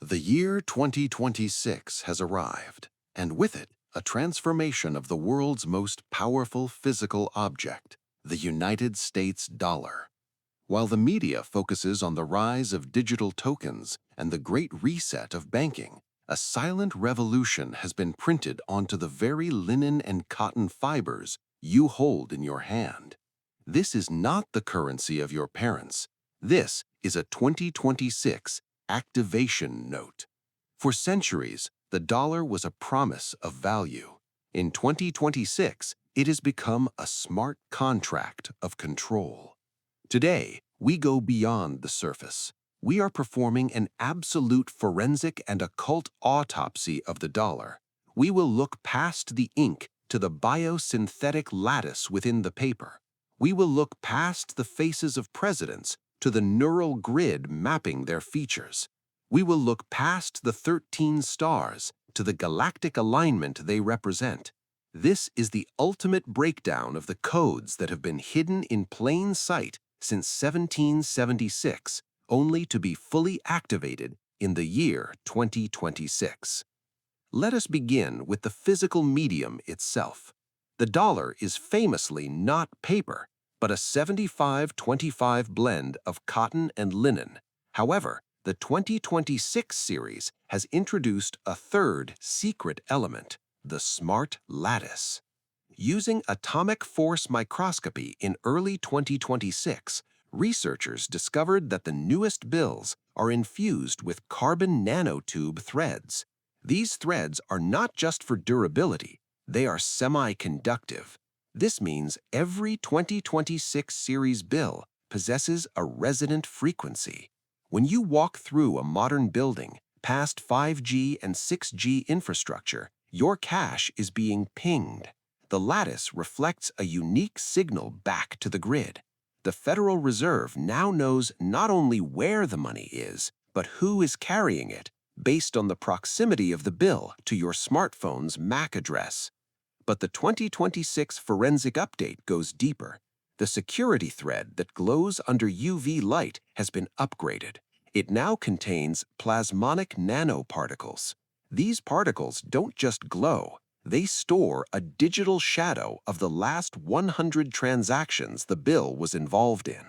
The year 2026 has arrived, and with it, a transformation of the world's most powerful physical object, the United States dollar. While the media focuses on the rise of digital tokens and the great reset of banking, a silent revolution has been printed onto the very linen and cotton fibers you hold in your hand. This is not the currency of your parents. This is a 2026 activation note. For centuries, the dollar was a promise of value. In 2026, it has become a smart contract of control. Today, we go beyond the surface. We are performing an absolute forensic and occult autopsy of the dollar. We will look past the ink to the biosynthetic lattice within the paper. We will look past the faces of presidents to the neural grid mapping their features. We will look past the 13 stars to the galactic alignment they represent. This is the ultimate breakdown of the codes that have been hidden in plain sight since 1776, only to be fully activated in the year 2026. Let us begin with the physical medium itself. The dollar is famously not paper, but a 75-25 blend of cotton and linen. However, the 2026 series has introduced a third secret element, the smart lattice. Using atomic force microscopy in early 2026, researchers discovered that the newest bills are infused with carbon nanotube threads. These threads are not just for durability, they are semiconductive. This means every 2026 series bill possesses a resonant frequency. When you walk through a modern building, past 5G and 6G infrastructure, your cash is being pinged. The lattice reflects a unique signal back to the grid. The Federal Reserve now knows not only where the money is, but who is carrying it, based on the proximity of the bill to your smartphone's MAC address. But the 2026 forensic update goes deeper. The security thread that glows under UV light has been upgraded. It now contains plasmonic nanoparticles. These particles don't just glow, they store a digital shadow of the last 100 transactions the bill was involved in.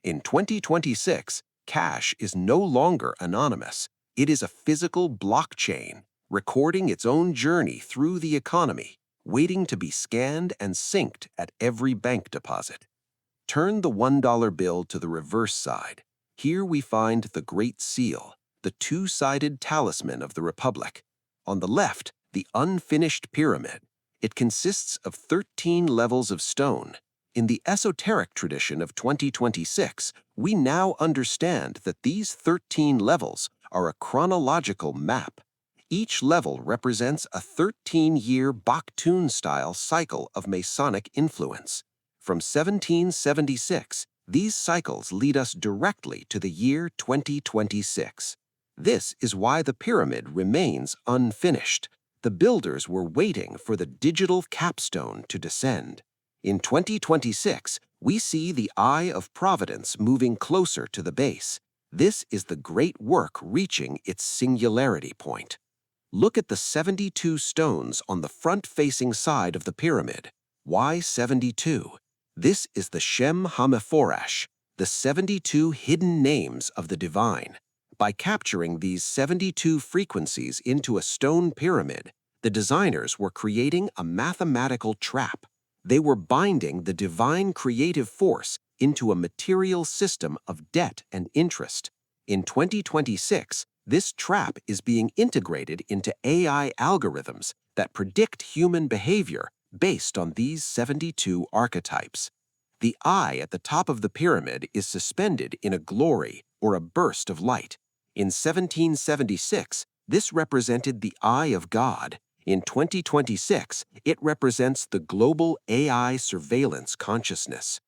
In 2026, cash is no longer anonymous. It is a physical blockchain, recording its own journey through the economy, waiting to be scanned and synced at every bank deposit. Turn the $1 bill to the reverse side. Here we find the Great Seal, the two-sided talisman of the Republic. On the left, the unfinished pyramid. It consists of 13 levels of stone. In the esoteric tradition of 2026, we now understand that these 13 levels are a chronological map. Each level represents a 13-year Baktun-style cycle of Masonic influence. From 1776, these cycles lead us directly to the year 2026. This is why the pyramid remains unfinished. The builders were waiting for the digital capstone to descend. In 2026, we see the eye of providence moving closer to the base. This is the great work reaching its singularity point. Look at the 72 stones on the front-facing side of the pyramid. Why 72? This is the Shem HaMephorash, the 72 hidden names of the divine. By capturing these 72 frequencies into a stone pyramid, the designers were creating a mathematical trap. They were binding the divine creative force into a material system of debt and interest. In 2026, this trap is being integrated into AI algorithms that predict human behavior based on these 72 archetypes. The eye at the top of the pyramid is suspended in a glory or a burst of light. In 1776, this represented the eye of God. In 2026, it represents the global AI surveillance consciousness.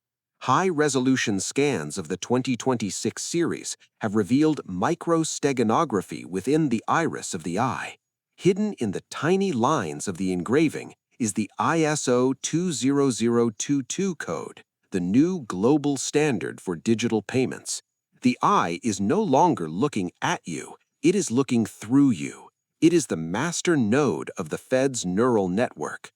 High-resolution scans of the 2026 series have revealed microsteganography within the iris of the eye. Hidden in the tiny lines of the engraving is the ISO 20022 code, the new global standard for digital payments. The eye is no longer looking at you, It is looking through you. It is the master node of the Fed's neural network.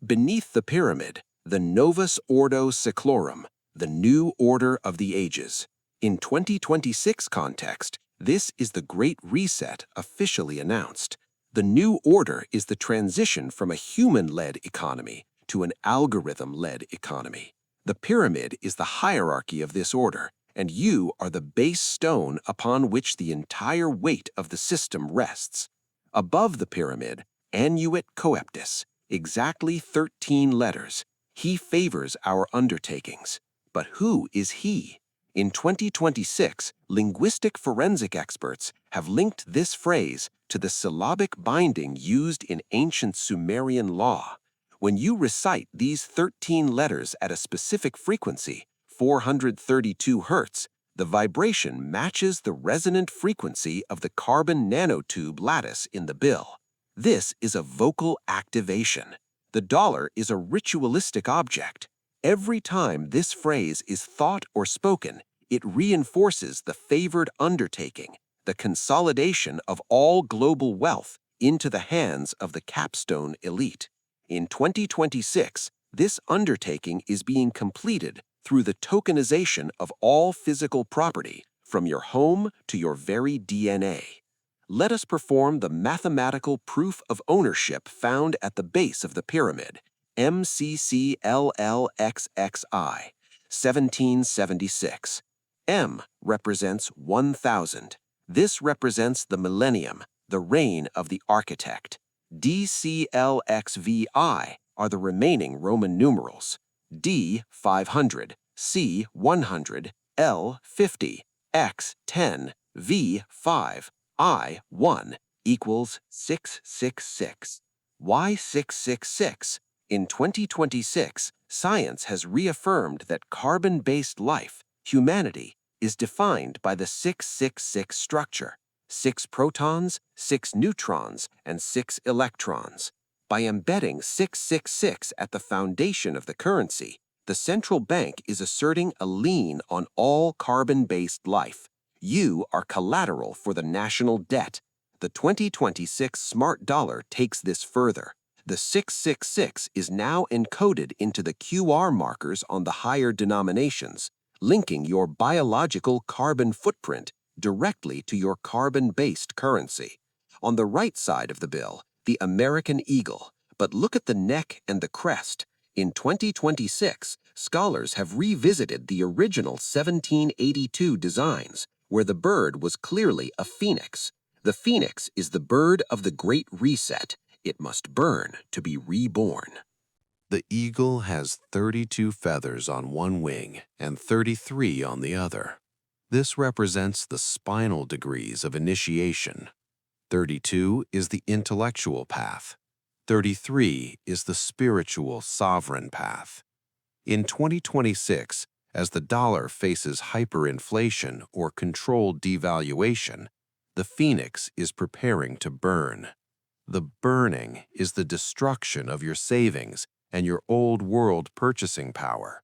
Beneath the pyramid, the Novus Ordo Seclorum, the new order of the ages. In 2026 context, this is the Great Reset officially announced. The new order is the transition from a human-led economy to an algorithm-led economy. The pyramid is the hierarchy of this order, and you are the base stone upon which the entire weight of the system rests. Above the pyramid, Annuit Coeptus, exactly 13 letters. He favors our undertakings. But who is he? In 2026, linguistic forensic experts have linked this phrase to the syllabic binding used in ancient Sumerian law. When you recite these 13 letters at a specific frequency, 432 Hz, the vibration matches the resonant frequency of the carbon nanotube lattice in the bill. This is a vocal activation. The dollar is a ritualistic object. Every time this phrase is thought or spoken, it reinforces the favored undertaking, the consolidation of all global wealth into the hands of the capstone elite. In 2026, this undertaking is being completed through the tokenization of all physical property, from your home to your very DNA. Let us perform the mathematical proof of ownership found at the base of the pyramid, MCCLLXXI, 1776. M represents 1000. This represents the millennium, the reign of the architect. DCLXVI are the remaining Roman numerals. D 500, C 100, L 50, X 10, V 5, I 1 equals 666. Why 666? In 2026, science has reaffirmed that carbon-based life, humanity, is defined by the 666 structure: 6 protons, 6 neutrons, and 6 electrons. By embedding 666 at the foundation of the currency, the central bank is asserting a lien on all carbon-based life. You are collateral for the national debt. The 2026 smart dollar takes this further. The 666 is now encoded into the QR markers on the higher denominations, linking your biological carbon footprint directly to your carbon-based currency. On the right side of the bill, the American eagle, but look at the neck and the crest. In 2026, scholars have revisited the original 1782 designs, where the bird was clearly a phoenix. The phoenix is the bird of the Great Reset. It must burn to be reborn. The eagle has 32 feathers on one wing and 33 on the other. This represents the spinal degrees of initiation. 32 is the intellectual path. 33 is the spiritual sovereign path. In 2026, as the dollar faces hyperinflation or controlled devaluation, the phoenix is preparing to burn. The burning is the destruction of your savings and your old world purchasing power.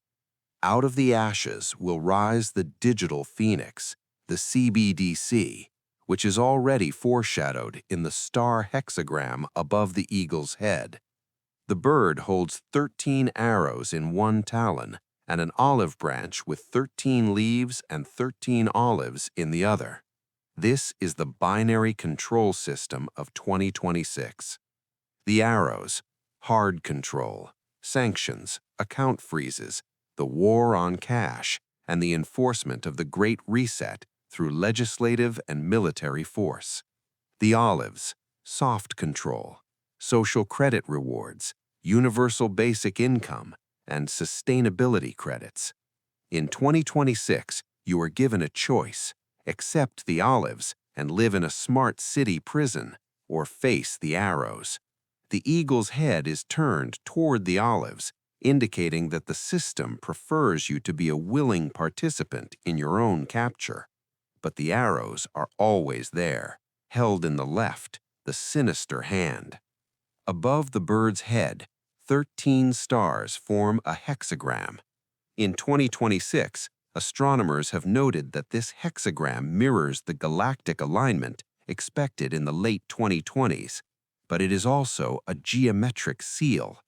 Out of the ashes will rise the digital phoenix, the CBDC, which is already foreshadowed in the star hexagram above the eagle's head. The bird holds 13 arrows in one talon and an olive branch with 13 leaves and 13 olives in the other. This is the binary control system of 2026. The arrows: hard control, sanctions, account freezes, the war on cash, and the enforcement of the Great Reset through legislative and military force. The olives: soft control, social credit rewards, universal basic income, and sustainability credits. In 2026, you are given a choice: accept the olives and live in a smart city prison, or face the arrows. The eagle's head is turned toward the olives, indicating that the system prefers you to be a willing participant in your own capture. But the arrows are always there, held in the left, the sinister hand. Above the bird's head, 13 stars form a hexagram. In 2026, astronomers have noted that this hexagram mirrors the galactic alignment expected in the late 2020s, but it is also a geometric seal.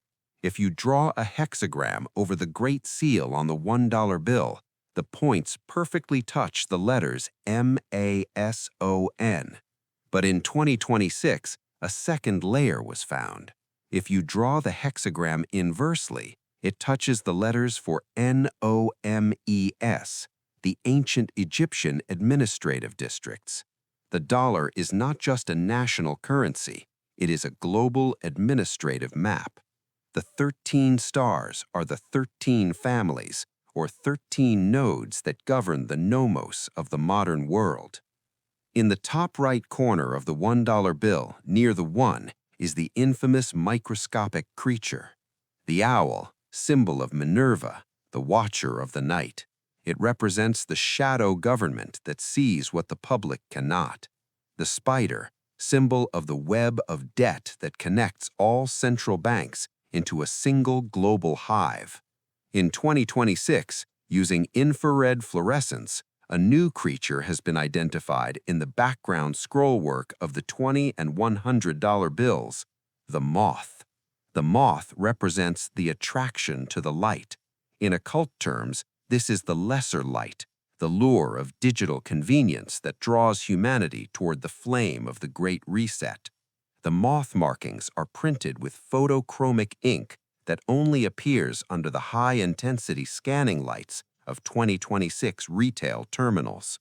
If you draw a hexagram over the Great Seal on the $1 bill, the points perfectly touch the letters MASON. But in 2026, a second layer was found. If you draw the hexagram inversely, it touches the letters for NOMES, the ancient Egyptian administrative districts. The dollar is not just a national currency, it is a global administrative map. The 13 stars are the 13 families, or 13 nodes that govern the nomos of the modern world. In the top right corner of the $1 bill, near the 1, is the infamous microscopic creature, the owl, symbol of Minerva, the watcher of the night. It represents the shadow government that sees what the public cannot. The spider, symbol of the web of debt that connects all central banks into a single global hive. In 2026, using infrared fluorescence, a new creature has been identified in the background scrollwork of the $20 and $100 bills, the moth. The moth represents the attraction to the light. In occult terms, this is the lesser light, the lure of digital convenience that draws humanity toward the flame of the Great Reset. The moth markings are printed with photochromic ink that only appears under the high-intensity scanning lights of 2026 retail terminals.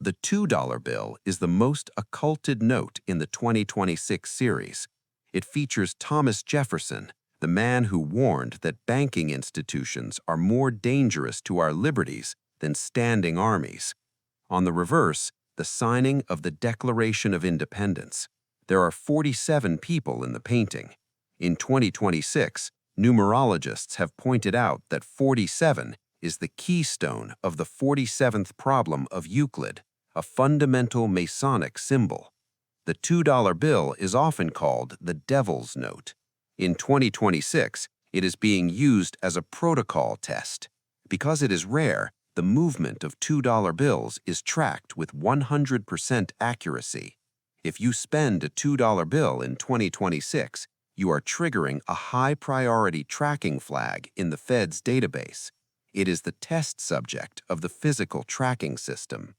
The $2 bill is the most occulted note in the 2026 series. It features Thomas Jefferson, the man who warned that banking institutions are more dangerous to our liberties than standing armies. On the reverse, the signing of the Declaration of Independence. There are 47 people in the painting. In 2026, numerologists have pointed out that 47 is the keystone of the 47th problem of Euclid, a fundamental Masonic symbol. The $2 bill is often called the Devil's Note. In 2026, it is being used as a protocol test. Because it is rare, the movement of $2 bills is tracked with 100% accuracy. If you spend a $2 bill in 2026, you are triggering a high-priority tracking flag in the Fed's database. It is the test subject of the physical tracking system.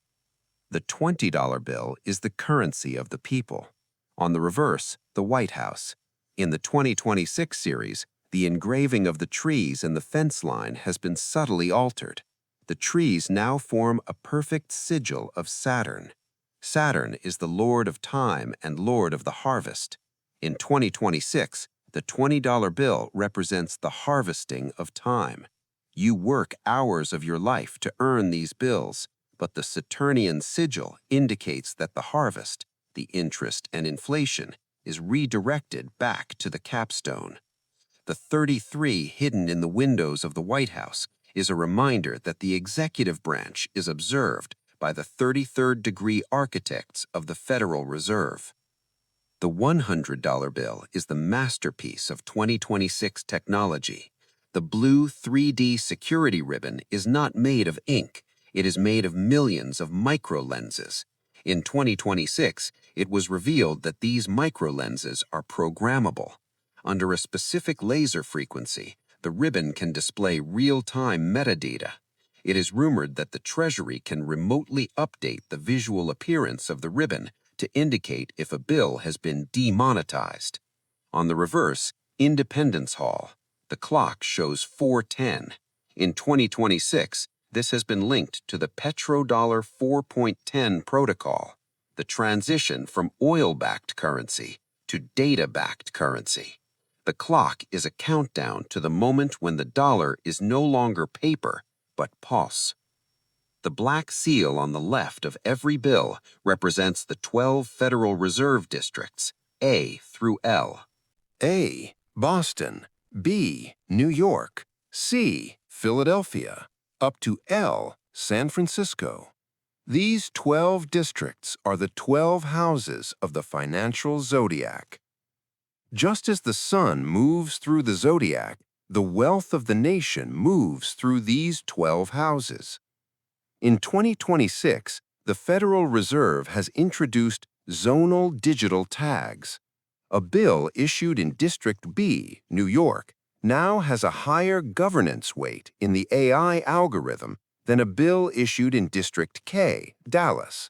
The $20 bill is the currency of the people. On the reverse, the White House. In the 2026 series, the engraving of the trees and the fence line has been subtly altered. The trees now form a perfect sigil of Saturn. Saturn is the lord of time and lord of the harvest. In 2026, the $20 bill represents the harvesting of time. You work hours of your life to earn these bills, but the Saturnian sigil indicates that the harvest, the interest and inflation, is redirected back to the capstone. The 33 hidden in the windows of the White House is a reminder that the executive branch is observed by the 33rd degree architects of the Federal Reserve. The $100 bill is the masterpiece of 2026 technology. The blue 3D security ribbon is not made of ink. It is made of millions of microlenses. In 2026, it was revealed that these microlenses are programmable. Under a specific laser frequency, the ribbon can display real-time metadata. It is rumored that the Treasury can remotely update the visual appearance of the ribbon to indicate if a bill has been demonetized. On the reverse, Independence Hall. The clock shows 4:10. In 2026, this has been linked to the petrodollar 4.10 protocol, the transition from oil-backed currency to data-backed currency. The clock is a countdown to the moment when the dollar is no longer paper, but POS. The black seal on the left of every bill represents the 12 Federal Reserve districts, A through L. A. Boston, B. New York, C. Philadelphia, up to L. San Francisco. These 12 districts are the 12 houses of the financial zodiac. Just as the sun moves through the zodiac, the wealth of the nation moves through these 12 houses. In 2026, the Federal Reserve has introduced Zonal digital tags. A bill issued in District B, New York, now has a higher governance weight in the AI algorithm than a bill issued in District K, Dallas.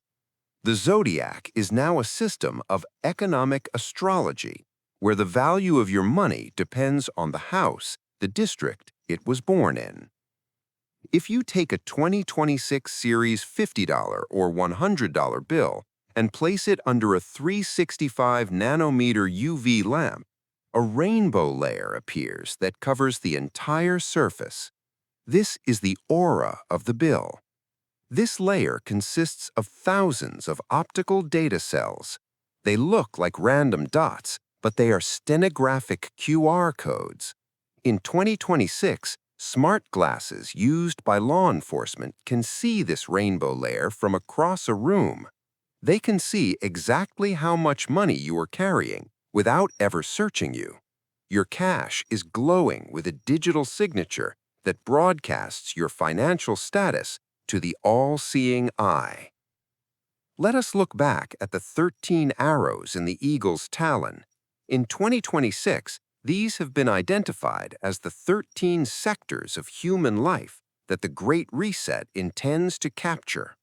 The zodiac is now a system of economic astrology, where the value of your money depends on the house, the district it was born in. If you take a 2026 Series $50 or $100 bill and place it under a 365 nanometer UV lamp, a rainbow layer appears that covers the entire surface. This is the aura of the bill. This layer consists of thousands of optical data cells. They look like random dots, but they are stenographic QR codes. In 2026, smart glasses used by law enforcement can see this rainbow layer from across a room. They can see exactly how much money you are carrying without ever searching you. Your cash is glowing with a digital signature that broadcasts your financial status to the all-seeing eye. Let us look back at the 13 arrows in the eagle's talon. In 2026, these have been identified as the 13 sectors of human life that the Great Reset intends to capture.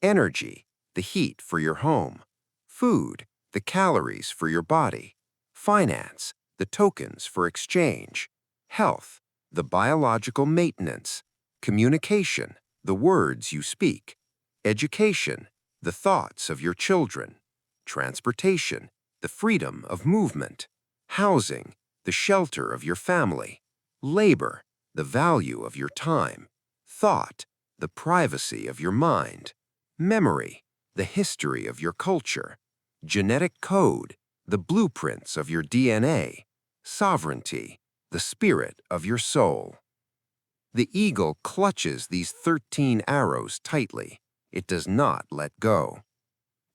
Energy, the heat for your home. Food, the calories for your body. Finance, the tokens for exchange. Health, the biological maintenance. Communication, the words you speak. Education, the thoughts of your children. Transportation, the freedom of movement. Housing, the shelter of your family. Labor, the value of your time. Thought, the privacy of your mind. Memory, the history of your culture. Genetic code, the blueprints of your DNA. Sovereignty, the spirit of your soul. The eagle clutches these 13 arrows tightly. It does not let go.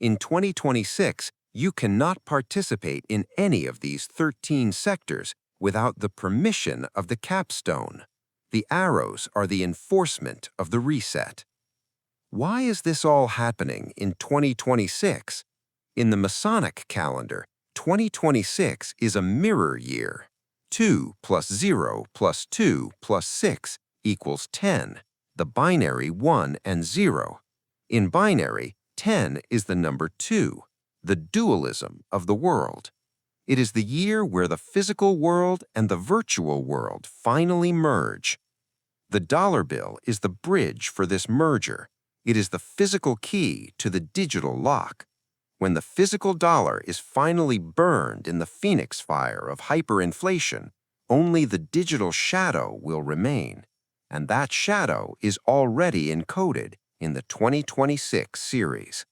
In 2026, you cannot participate in any of these 13 sectors without the permission of the capstone. The arrows are the enforcement of the reset. Why is this all happening in 2026? In the Masonic calendar, 2026 is a mirror year. 2 plus 0 plus 2 plus 6 equals 10, the binary 1 and 0. In binary, 10 is the number 2, the dualism of the world. It is the year where the physical world and the virtual world finally merge. The dollar bill is the bridge for this merger. It is the physical key to the digital lock. When the physical dollar is finally burned in the phoenix fire of hyperinflation, only the digital shadow will remain, and that shadow is already encoded in the 2026 series.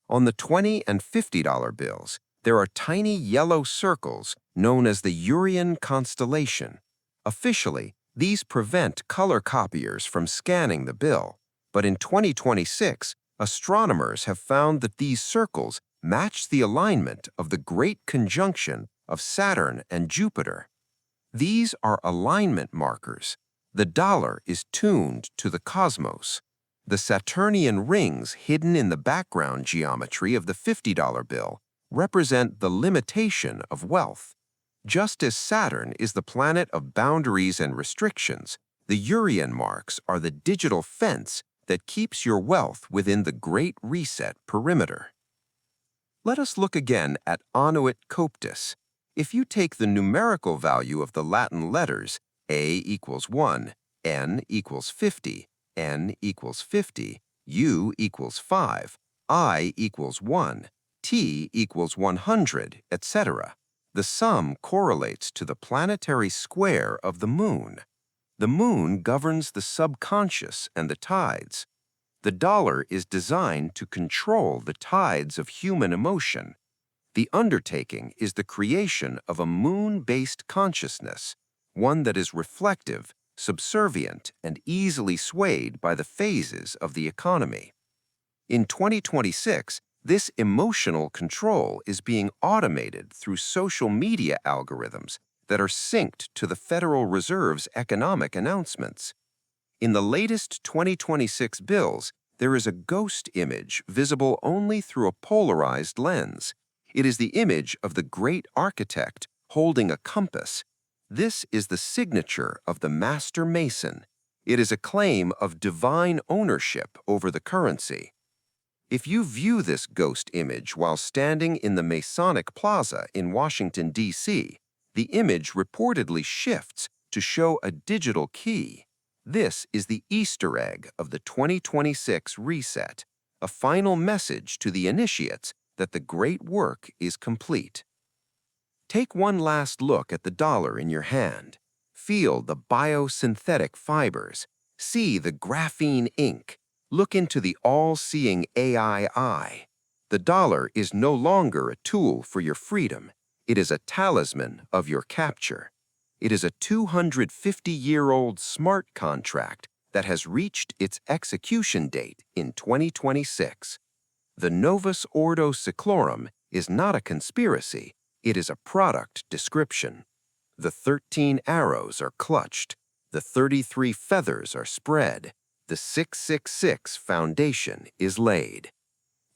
On the $20 and $50 bills, there are tiny yellow circles known as the Urian constellation. Officially, these prevent color copiers from scanning the bill, but in 2026, astronomers have found that these circles match the alignment of the Great Conjunction of Saturn and Jupiter. These are alignment markers. The dollar is tuned to the cosmos. The Saturnian rings hidden in the background geometry of the $50 bill represent the limitation of wealth. Just as Saturn is the planet of boundaries and restrictions, the Urian marks are the digital fence that keeps your wealth within the Great Reset perimeter. Let us look again at Annuit Coptis. If you take the numerical value of the Latin letters A equals 1, N equals 50, N equals 50, U equals 5, I equals 1, T equals 100, etc., the sum correlates to the planetary square of the moon. The moon governs the subconscious and the tides. The dollar is designed to control the tides of human emotion. The undertaking is the creation of a moon-based consciousness, one that is reflective, subservient, and easily swayed by the phases of the economy. In 2026, this emotional control is being automated through social media algorithms that are synced to the Federal Reserve's economic announcements. In the latest 2026 bills, There is a ghost image visible only through a polarized lens. It is the image of the great architect holding a compass. This is the signature of the master mason. It is a claim of divine ownership over the currency. If you view this ghost image while standing in the Masonic Plaza in Washington, D.C., the image reportedly shifts to show a digital key. This is the Easter egg of the 2026 reset, a final message to the initiates that the great work is complete. Take one last look at the dollar in your hand. Feel the biosynthetic fibers. See the graphene ink. Look into the all-seeing AI eye. The dollar is no longer a tool for your freedom. It is a talisman of your capture. It is a 250-year-old smart contract that has reached its execution date in 2026. The Novus Ordo Seclorum is not a conspiracy. It is a product description. The 13 arrows are clutched. The 33 feathers are spread. The 666 foundation is laid.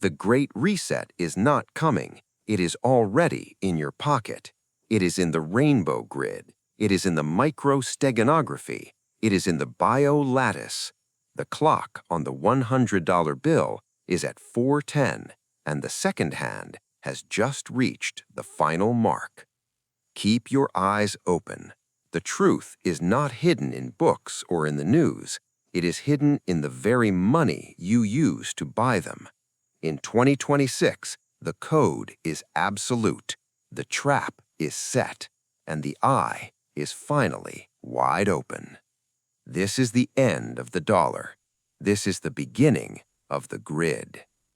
The Great Reset is not coming. It is already in your pocket. It is in the rainbow grid. It is in the microsteganography. It is in the bio-lattice. The clock on the $100 bill is at 4:10, and the second hand has just reached the final mark. Keep your eyes open. The truth is not hidden in books or in the news. It is hidden in the very money you use to buy them. In 2026, the code is absolute, the trap is set, and the eye is finally wide open. This is the end of the dollar. This is the beginning of the grid.